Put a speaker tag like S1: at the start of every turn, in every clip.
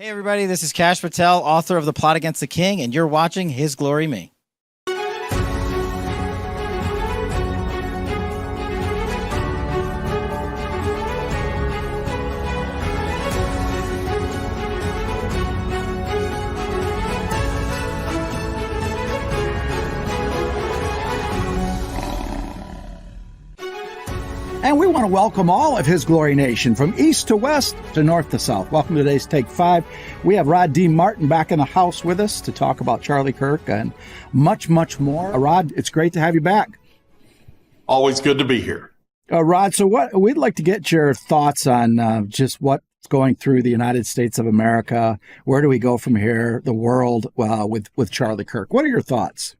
S1: Hey everybody, this is Kash Patel, author of The Plot Against the King, and you're watching His Glory Me.
S2: And we want to welcome all of His Glory Nation from east to west to north to south. Welcome to today's Take 5. We have Rod D. Martin back in the house with us to talk about Charlie Kirk and much, much more. Rod, it's great to have you back.
S3: Always good to be here.
S2: Rod, so we'd like to get your thoughts on just what's going through the United States of America. Where do we go from here, the world, with Charlie Kirk? What are your thoughts?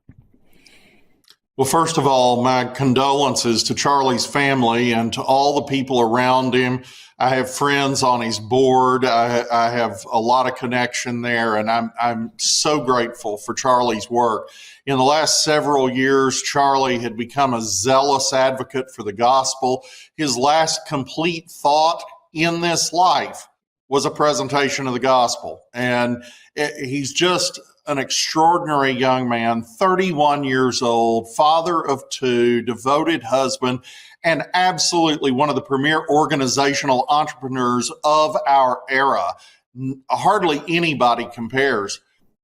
S3: Well, first of all, my condolences to Charlie's family and to all the people around him. I have friends on his board. I have a lot of connection there, and I'm so grateful for Charlie's work. In the last several years, Charlie had become a zealous advocate for the gospel. His last complete thought in this life was a presentation of the gospel, and he's just an extraordinary young man, 31 years old, father of two, devoted husband, and absolutely one of the premier organizational entrepreneurs of our era. Hardly anybody compares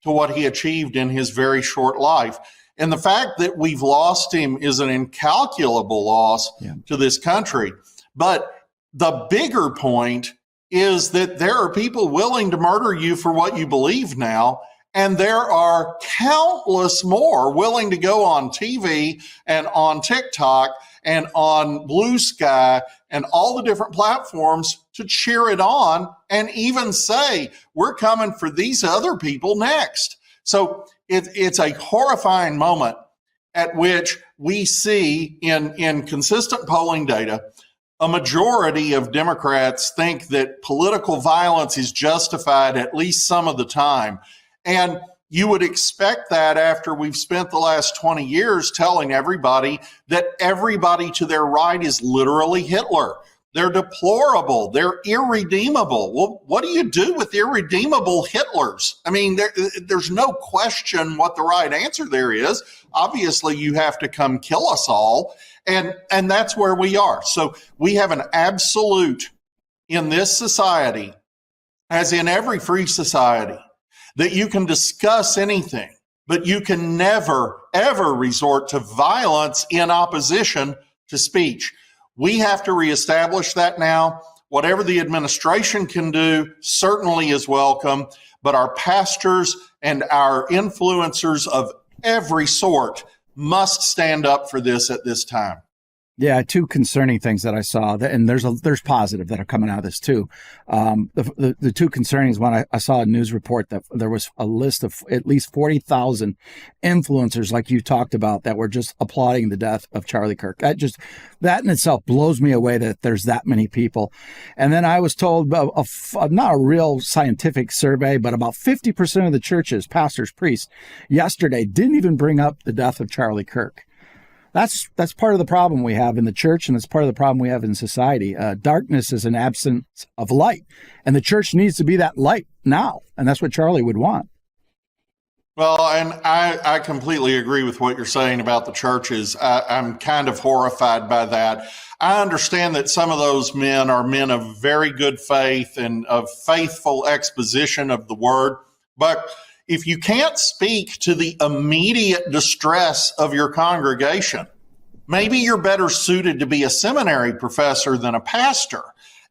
S3: to what he achieved in his very short life. And the fact that we've lost him is an incalculable loss to this country. But the bigger point is that there are people willing to murder you for what you believe now. And there are countless more willing to go on TV and on TikTok and on Blue Sky and all the different platforms to cheer it on and even say, we're coming for these other people next. So it's a horrifying moment at which we see in consistent polling data, a majority of Democrats think that political violence is justified at least some of the time. And you would expect that after we've spent the last 20 years telling everybody that everybody to their right is literally Hitler. They're deplorable. They're irredeemable. Well, what do you do with irredeemable Hitlers? I mean, there's no question what the right answer there is. Obviously, you have to come kill us all. And that's where we are. So we have an absolute in this society, as in every free society, that you can discuss anything, but you can never, ever resort to violence in opposition to speech. We have to reestablish that now. Whatever the administration can do certainly is welcome, but our pastors and our influencers of every sort must stand up for this at this time.
S2: Yeah, two concerning things that I saw, and there's positive that are coming out of this too. The two concerning is when I saw a news report that there was a list of at least 40,000 influencers, like you talked about, that were just applauding the death of Charlie Kirk. That in itself blows me away that there's that many people. And then I was told, not a real scientific survey, but about 50% of the churches, pastors, priests, yesterday didn't even bring up the death of Charlie Kirk. That's part of the problem we have in the church, and it's part of the problem we have in society. Darkness is an absence of light, and the church needs to be that light now, and that's what Charlie would want.
S3: Well, and I completely agree with what you're saying about the churches. I'm kind of horrified by that. I understand that some of those men are men of very good faith and of faithful exposition of the word, but if you can't speak to the immediate distress of your congregation, maybe you're better suited to be a seminary professor than a pastor.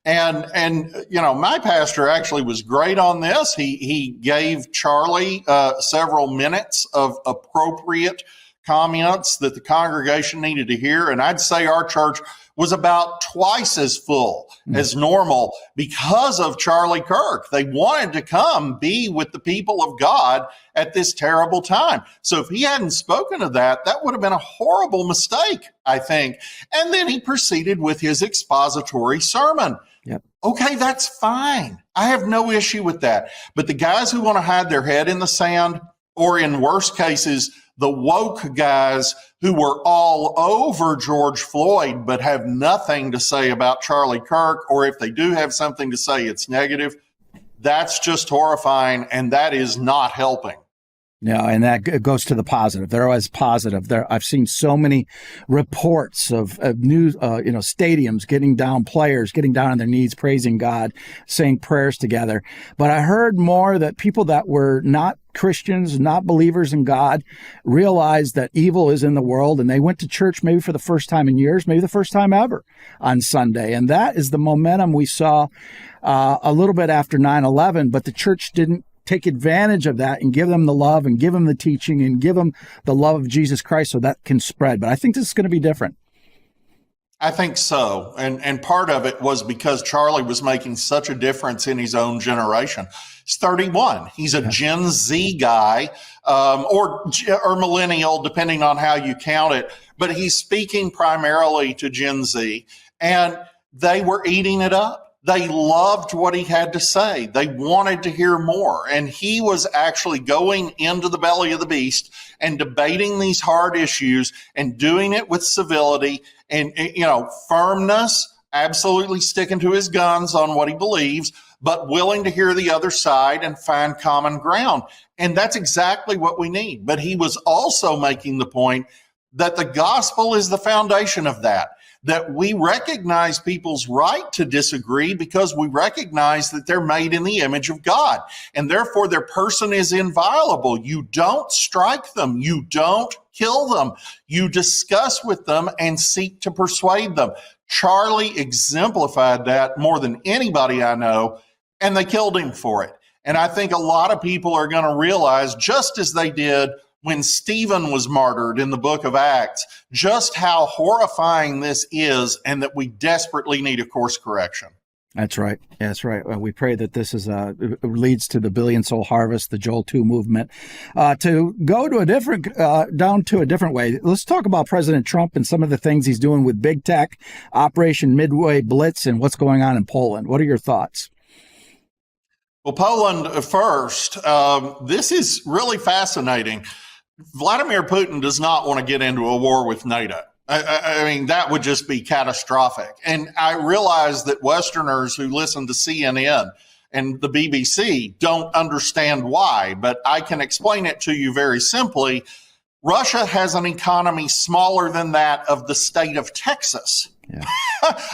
S3: And you know, my pastor actually was great on this. He gave Charlie several minutes of appropriate comments that the congregation needed to hear. And I'd say our church was about twice as full as normal because of Charlie Kirk. They wanted to come be with the people of God at this terrible time. So if he hadn't spoken of that, that would have been a horrible mistake, I think. And then he proceeded with his expository sermon.
S2: Yep.
S3: Okay, that's fine. I have no issue with that. But the guys who want to hide their head in the sand, or in worst cases, the woke guys who were all over George Floyd but have nothing to say about Charlie Kirk, or if they do have something to say, it's negative, That's just horrifying, and that is not helping.
S2: No, and that goes to the positive. They're always positive. I've seen so many reports of news, stadiums getting down, players getting down on their knees, praising God, saying prayers together. But I heard more that people that were not Christians, not believers in God, realized that evil is in the world, and they went to church maybe for the first time in years, maybe the first time ever on Sunday. And that is the momentum we saw a little bit after 9/11, but the church didn't take advantage of that and give them the love and give them the teaching and give them the love of Jesus Christ so that can spread. But I think this is going to be different.
S3: I think so. And part of it was because Charlie was making such a difference in his own generation. He's 31. He's a Gen Z guy, or millennial, depending on how you count it. But he's speaking primarily to Gen Z, and they were eating it up. They loved what he had to say. They wanted to hear more. And he was actually going into the belly of the beast and debating these hard issues and doing it with civility and, firmness, absolutely sticking to his guns on what he believes, but willing to hear the other side and find common ground. And that's exactly what we need. But he was also making the point that the gospel is the foundation of that we recognize people's right to disagree because we recognize that they're made in the image of God, and therefore their person is inviolable. You don't strike them. You don't kill them. You discuss with them and seek to persuade them. Charlie exemplified that more than anybody I know, and they killed him for it. And I think a lot of people are going to realize, just as they did when Stephen was martyred in the book of Acts, just how horrifying this is and that we desperately need a course correction.
S2: That's right. That's right. We pray that this leads to the billion soul harvest, the Joel 2 movement. To go to down to a different way, let's talk about President Trump and some of the things he's doing with big tech, Operation Midway Blitz, and what's going on in Poland. What are your thoughts?
S3: Well, Poland first. This is really fascinating. Vladimir Putin does not want to get into a war with NATO. I mean, that would just be catastrophic. And I realize that Westerners who listen to CNN and the BBC don't understand why, but I can explain it to you very simply. Russia has an economy smaller than that of the state of Texas. Yeah.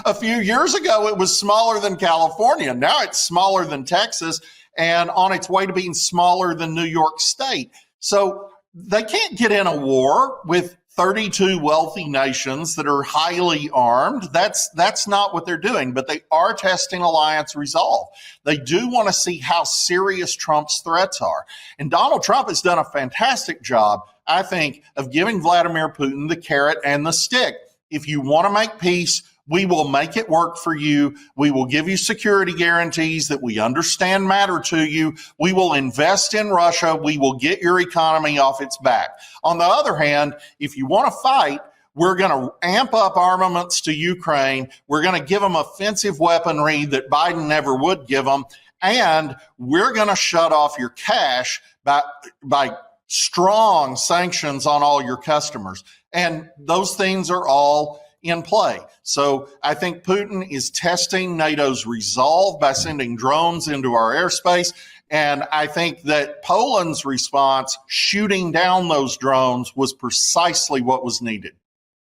S3: A few years ago, it was smaller than California. Now it's smaller than Texas and on its way to being smaller than New York State. So they can't get in a war with 32 wealthy nations that are highly armed. That's not what they're doing, but they are testing alliance resolve. They do want to see how serious Trump's threats are. And Donald Trump has done a fantastic job, I think, of giving Vladimir Putin the carrot and the stick. If you want to make peace, we will make it work for you. We will give you security guarantees that we understand matter to you. We will invest in Russia. We will get your economy off its back. On the other hand, if you want to fight, we're going to amp up armaments to Ukraine. We're going to give them offensive weaponry that Biden never would give them. And we're going to shut off your cash by strong sanctions on all your customers. And those things are all in play. So I think Putin is testing NATO's resolve by sending drones into our airspace. And I think that Poland's response, shooting down those drones, was precisely what was needed.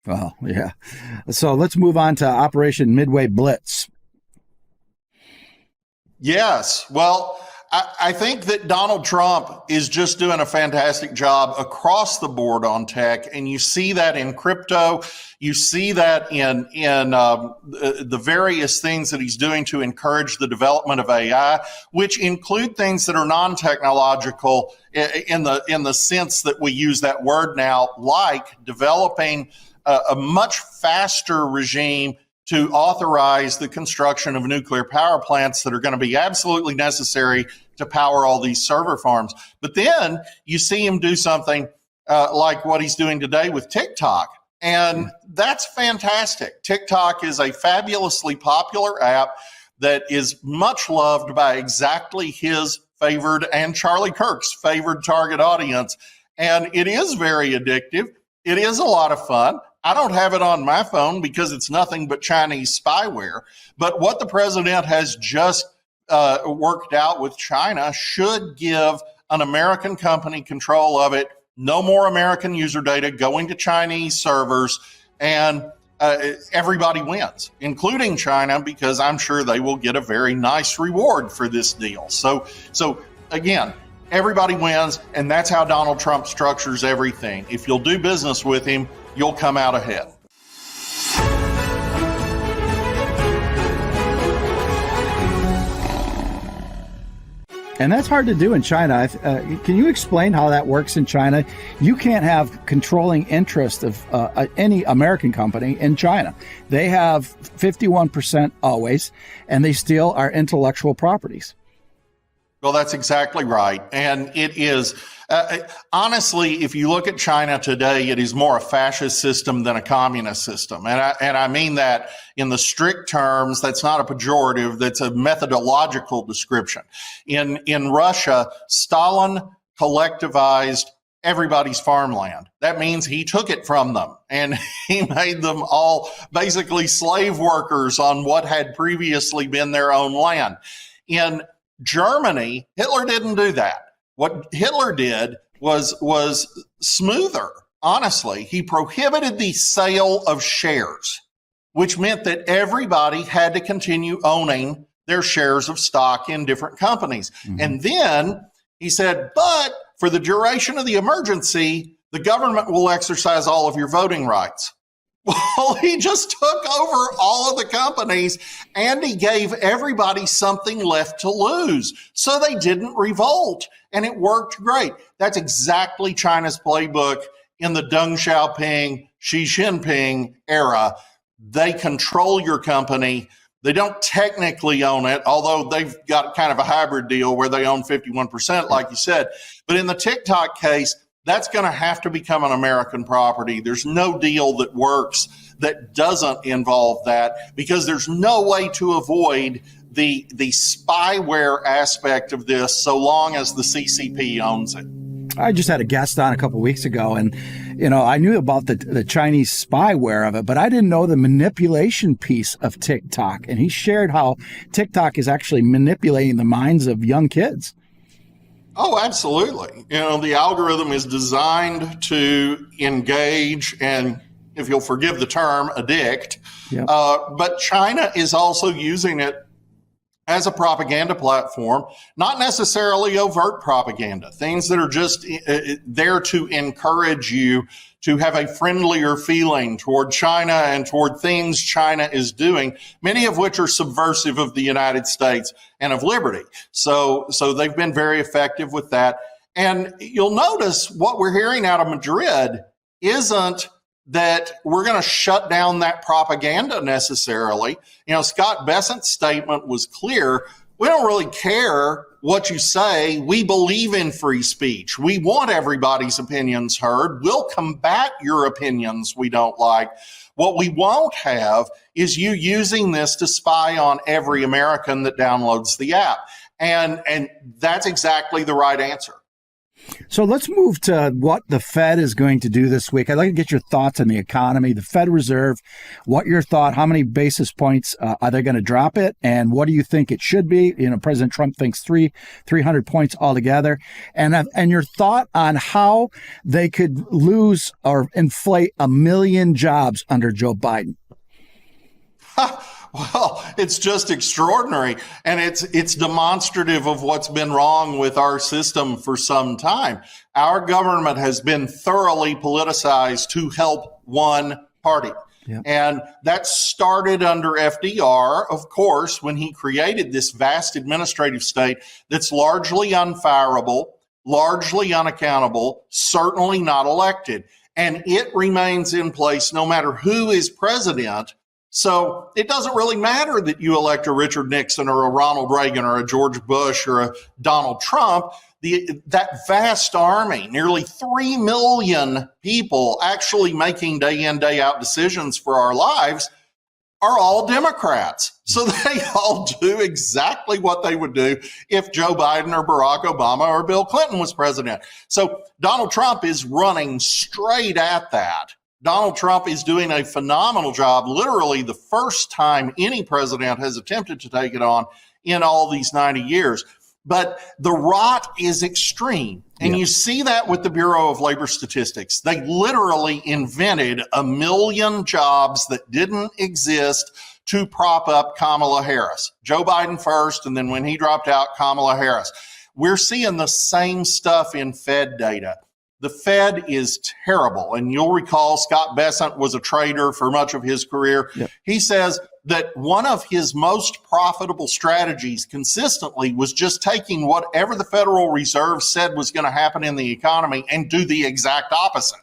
S2: Well, yeah. So let's move on to Operation Midway Blitz.
S3: Yes. Well, I think that Donald Trump is just doing a fantastic job across the board on tech. And you see that in crypto. You see that in the various things that he's doing to encourage the development of AI, which include things that are non-technological in the sense that we use that word now, like developing a much faster regime to authorize the construction of nuclear power plants that are going to be absolutely necessary to power all these server farms. But then you see him do something like what he's doing today with TikTok. And that's fantastic. TikTok is a fabulously popular app that is much loved by exactly his favored and Charlie Kirk's favored target audience. And it is very addictive. It is a lot of fun. I don't have it on my phone because it's nothing but Chinese spyware. But what the president has just worked out with China should give an American company control of it. No more American user data going to Chinese servers, and everybody wins, including China, because I'm sure they will get a very nice reward for this deal. So again, everybody wins, and that's how Donald Trump structures everything. If you'll do business with him, you'll come out ahead.
S2: And that's hard to do in China. Can you explain how that works in China? You can't have controlling interest of any American company in China. They have 51% always, and they steal our intellectual properties.
S3: Well, that's exactly right. And it is, honestly, if you look at China today, it is more a fascist system than a communist system. And I mean that in the strict terms. That's not a pejorative. That's a methodological description. In Russia, Stalin collectivized everybody's farmland. That means he took it from them, and he made them all basically slave workers on what had previously been their own land. In Germany, Hitler didn't do that. What Hitler did was smoother. Honestly, he prohibited the sale of shares, which meant that everybody had to continue owning their shares of stock in different companies. Mm-hmm. And then he said, but for the duration of the emergency, the government will exercise all of your voting rights. Well, he just took over all of the companies, and he gave everybody something left to lose. So they didn't revolt, and it worked great. That's exactly China's playbook in the Deng Xiaoping, Xi Jinping era. They control your company. They don't technically own it, although they've got kind of a hybrid deal where they own 51%, like you said. But in the TikTok case, that's going to have to become an American property. There's no deal that works that doesn't involve that, because there's no way to avoid the spyware aspect of this so long as the CCP owns it.
S2: I just had a guest on a couple of weeks ago, and I knew about the Chinese spyware of it, but I didn't know the manipulation piece of TikTok. And he shared how TikTok is actually manipulating the minds of young kids.
S3: Oh, absolutely. The algorithm is designed to engage and, if you'll forgive the term, addict. Yep. But China is also using it as a propaganda platform, not necessarily overt propaganda, things that are just there to encourage you to have a friendlier feeling toward China and toward things China is doing, many of which are subversive of the United States and of liberty. So they've been very effective with that. And you'll notice what we're hearing out of Madrid isn't that we're going to shut down that propaganda necessarily. Scott Bessent's statement was clear. We don't really care what you say. We believe in free speech. We want everybody's opinions heard. We'll combat your opinions we don't like. What we won't have is you using this to spy on every American that downloads the app. And that's exactly the right answer.
S2: So let's move to what the Fed is going to do this week. I'd like to get your thoughts on the economy, the Fed Reserve, what your thought, how many basis points are they going to drop it, and what do you think it should be? President Trump thinks 300 points altogether. And your thought on how they could lose or inflate 1 million jobs under Joe Biden.
S3: Well, it's just extraordinary. And it's demonstrative of what's been wrong with our system for some time. Our government has been thoroughly politicized to help one party. Yep. And that started under FDR, of course, when he created this vast administrative state that's largely unfireable, largely unaccountable, certainly not elected. And it remains in place no matter who is president. So it doesn't really matter that you elect a Richard Nixon or a Ronald Reagan or a George Bush or a Donald Trump. That vast army, nearly 3 million people actually making day in, day out decisions for our lives, are all Democrats. So they all do exactly what they would do if Joe Biden or Barack Obama or Bill Clinton was president. So Donald Trump is running straight at that. Donald Trump is doing a phenomenal job, literally the first time any president has attempted to take it on in all these 90 years. But the rot is extreme. And you see that with the Bureau of Labor Statistics. They literally invented 1 million jobs that didn't exist to prop up Kamala Harris. Joe Biden first, and then when he dropped out, Kamala Harris. We're seeing the same stuff in Fed data. The Fed is terrible. And you'll recall Scott Bessent was a trader for much of his career. Yep. He says that one of his most profitable strategies consistently was just taking whatever the Federal Reserve said was going to happen in the economy and do the exact opposite.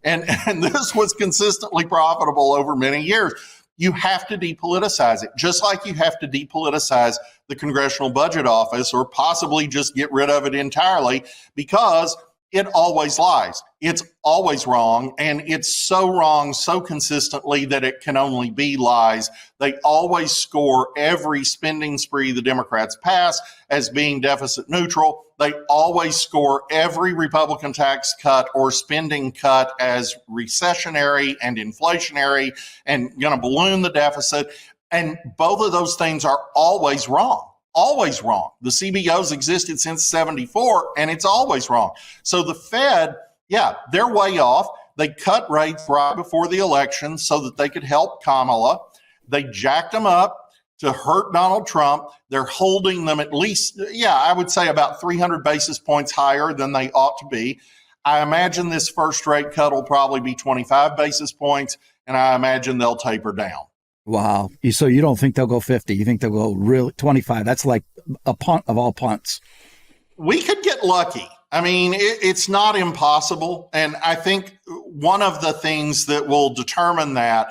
S3: And this was consistently profitable over many years. You have to depoliticize it, just like you have to depoliticize the Congressional Budget Office or possibly just get rid of it entirely, because it always lies. It's always wrong, and it's so wrong so consistently that it can only be lies. They always score every spending spree the Democrats pass as being deficit neutral. They always score every Republican tax cut or spending cut as recessionary and inflationary and going to balloon the deficit. And both of those things are always wrong. Always wrong. The CBOs existed since 74, and it's always wrong. So the Fed, they're way off. They cut rates right before the election so that they could help Kamala. They jacked them up to hurt Donald Trump. They're holding them at least, I would say about 300 basis points higher than they ought to be. I imagine this first rate cut will probably be 25 basis points, and I imagine they'll taper down.
S2: Wow. So you don't think they'll go 50? You think they'll go really 25? That's like a punt of all punts.
S3: We could get lucky. I mean, it's not impossible. And I think one of the things that will determine that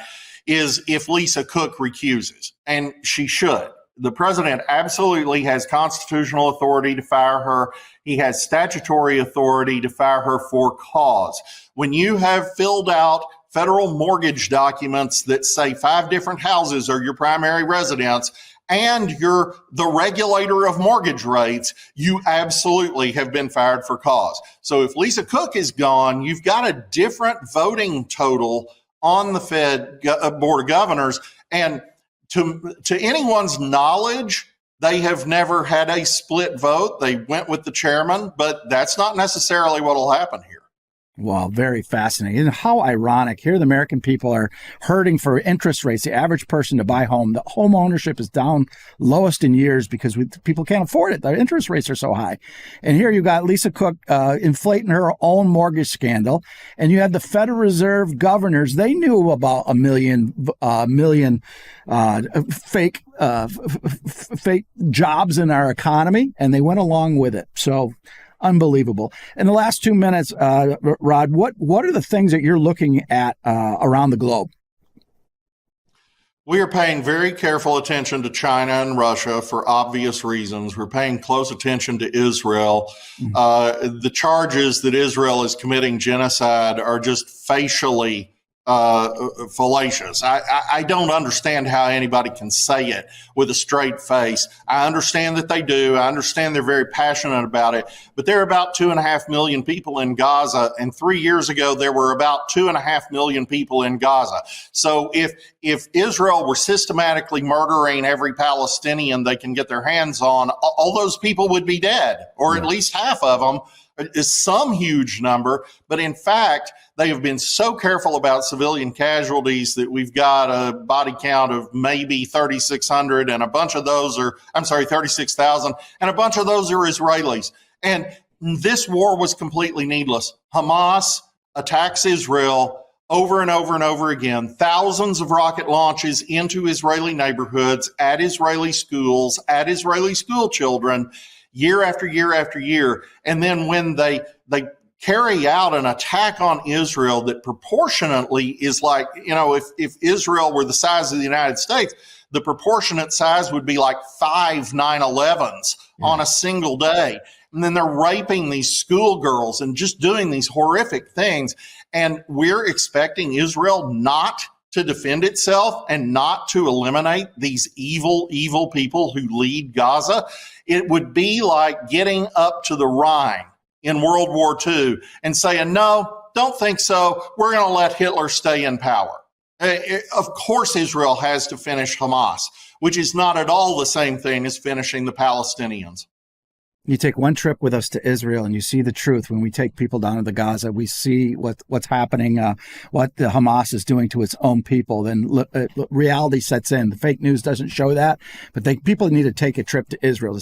S3: is if Lisa Cook recuses, and she should. The president absolutely has constitutional authority to fire her. He has statutory authority to fire her for cause. When you have filled out federal mortgage documents that say 5 different houses are your primary residence, and you're the regulator of mortgage rates, you absolutely have been fired for cause. So if Lisa Cook is gone, you've got a different voting total on the Fed Board of Governors. And to anyone's knowledge, they have never had a split vote. They went with the chairman, but that's not necessarily what will happen here.
S2: Wow, very fascinating. And how ironic. Here, the American people are hurting for interest rates. The average person to buy home, the home ownership is down lowest in years because people can't afford it. The interest rates are so high. And here you got Lisa Cook inflating her own mortgage scandal. And you had the Federal Reserve governors. They knew about a million fake jobs in our economy, and they went along with it. So unbelievable. In the last 2 minutes, Rod, what are the things that you're looking at around the globe?
S3: We are paying very careful attention to China and Russia for obvious reasons. We're paying close attention to Israel. The charges that Israel is committing genocide are just facially fallacious. I don't understand how anybody can say it with a straight face. I understand that they do. I understand they're very passionate about it. But there are about 2.5 million people in Gaza, and 3 years ago there were about 2.5 million people in Gaza. So if Israel were systematically murdering every Palestinian they can get their hands on, all those people would be dead, or at least half of them. Is some huge number, but in fact, they have been so careful about civilian casualties that we've got a body count of maybe 3,600, and a bunch of those are, 36,000, and a bunch of those are Israelis. And this war was completely needless. Hamas attacks Israel over and over and over again, thousands of rocket launches into Israeli neighborhoods, at Israeli schools, at Israeli school children, year after year after year. And then when they carry out an attack on Israel that proportionately is like, if Israel were the size of the United States, the proportionate size would be like 5 9/11s on a single day. And then they're raping these schoolgirls and just doing these horrific things. And we're expecting Israel not to defend itself and not to eliminate these evil, evil people who lead Gaza. It would be like getting up to the Rhine in World War II and saying, no, don't think so. We're going to let Hitler stay in power. Of course, Israel has to finish Hamas, which is not at all the same thing as finishing the Palestinians.
S2: You take one trip with us to Israel and you see the truth. When we take people down to the Gaza, we see what's happening, what the Hamas is doing to its own people. Then reality sets in. The fake news doesn't show that, but people need to take a trip to Israel.